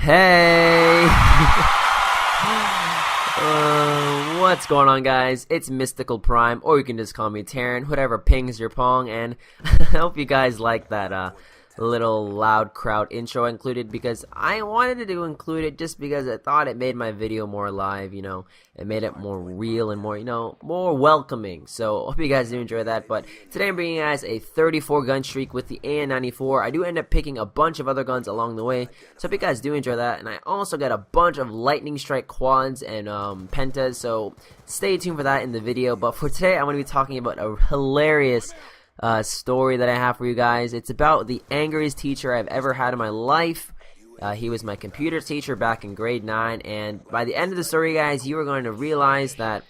Hey! What's going on, guys? It's MysticalPrime, or you can just call me Terran, whatever pings your pong, and I hope you guys like that little loud crowd intro included, because I wanted to include it just because I thought it made my video more alive, it made it more real and more, more welcoming. So I hope you guys do enjoy that. But today I'm bringing you guys a 34 gun streak with the AN94. I do end up picking a bunch of other guns along the way, so I hope you guys do enjoy that. And I also got a bunch of lightning strike quads and pentas, so stay tuned for that in the video. But for today, I'm going to be talking about a hilarious story that I have for you guys. It's about the angriest teacher I've ever had in my life. He was my computer teacher back in grade 9, and by the end of the story, guys, you are going to realize that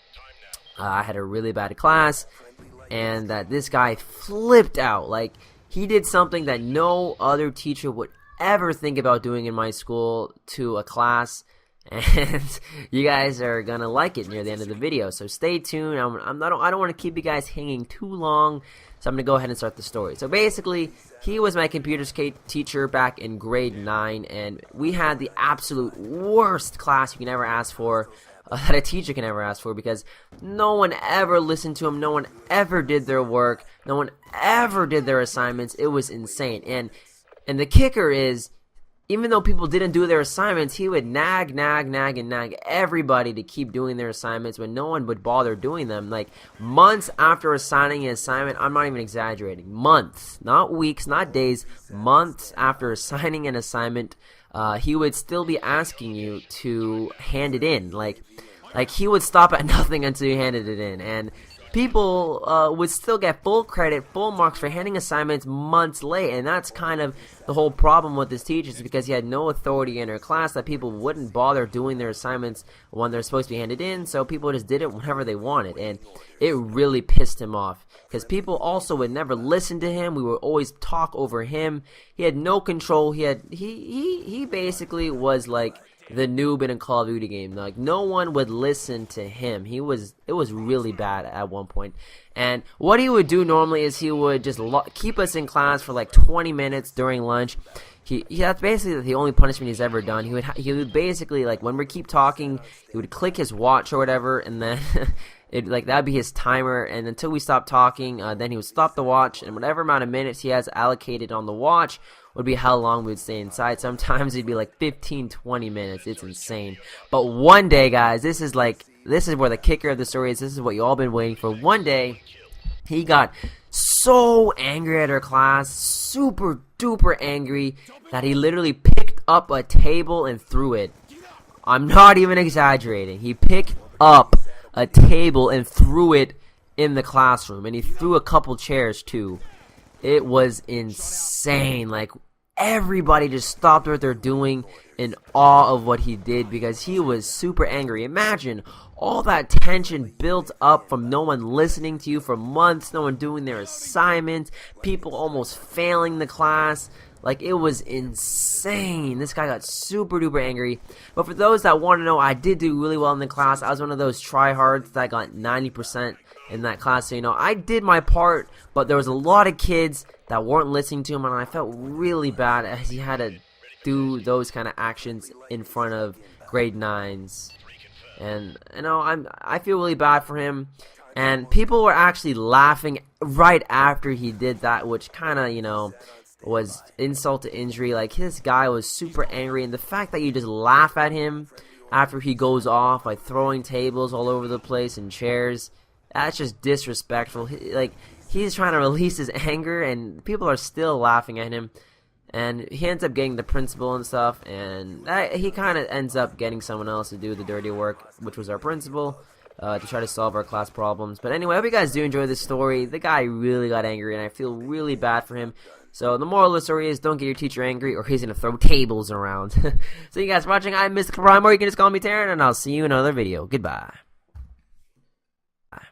I had a really bad class, and that this guy flipped out. Like, he did something that no other teacher would ever think about doing in my school to a class, and you guys are gonna like it near the end of the video, so stay tuned. I don't want to keep you guys hanging too long, so I'm gonna go ahead and start the story. So basically, he was my computer teacher back in grade 9, and we had the absolute worst class you can ever ask for, that a teacher can ever ask for, because no one ever listened to him, no one ever did their work, no one ever did their assignments. It was insane. And the kicker is, even though people didn't do their assignments, he would nag everybody to keep doing their assignments when no one would bother doing them. Like, months after assigning an assignment, I'm not even exaggerating, months, not weeks, not days, months after assigning an assignment, he would still be asking you to hand it in. Like he would stop at nothing until you handed it in, and people would still get full credit, full marks for handing assignments months late. And that's kind of the whole problem with this teacher, is because he had no authority in her class, that people wouldn't bother doing their assignments when they're supposed to be handed in, so people just did it whenever they wanted. And it really pissed him off, because people also would never listen to him. We would always talk over him. He had no control. He basically was like the noob in a Call of Duty game. Like, no one would listen to him. It was really bad at one point. And what he would do normally is he would just keep us in class for like 20 minutes during lunch. That's basically the only punishment he's ever done. He would basically, like, when we keep talking, he would click his watch or whatever, and then that'd be his timer, and until we stopped talking, then he would stop the watch, and whatever amount of minutes he has allocated on the watch would be how long we would stay inside. Sometimes it'd be like 15-20 minutes. It's insane. But one day, guys, this is where the kicker of the story is. This is what you all been waiting for. One day, he got so angry at our class, super duper angry, that he literally picked up a table and threw it. I'm not even exaggerating. He picked up a table and threw it in the classroom, and he threw a couple chairs too. It was insane. Like, everybody just stopped what they're doing in awe of what he did, because he was super angry. Imagine all that tension built up from no one listening to you for months, no one doing their assignments, people almost failing the class. Like, it was insane. This guy got super duper angry. But for those that want to know, I did do really well in the class. I was one of those tryhards that got 90% in that class. So, I did my part, but there was a lot of kids that weren't listening to him, and I felt really bad as he had to do those kind of actions in front of grade 9s. And, I feel really bad for him. And people were actually laughing right after he did that, which kind of, was insult to injury. Like, this guy was super angry, and the fact that you just laugh at him after he goes off, like throwing tables all over the place and chairs, that's just disrespectful. He's trying to release his anger, and people are still laughing at him, and he ends up getting the principal and stuff, and he kind of ends up getting someone else to do the dirty work, which was our principal, to try to solve our class problems. But anyway, I hope you guys do enjoy this story. The guy really got angry, and I feel really bad for him. So the moral of the story is, don't get your teacher angry, or he's going to throw tables around. So you guys for watching. I'm MysticalPrime, or you can just call me Terran, and I'll see you in another video. Goodbye. Bye.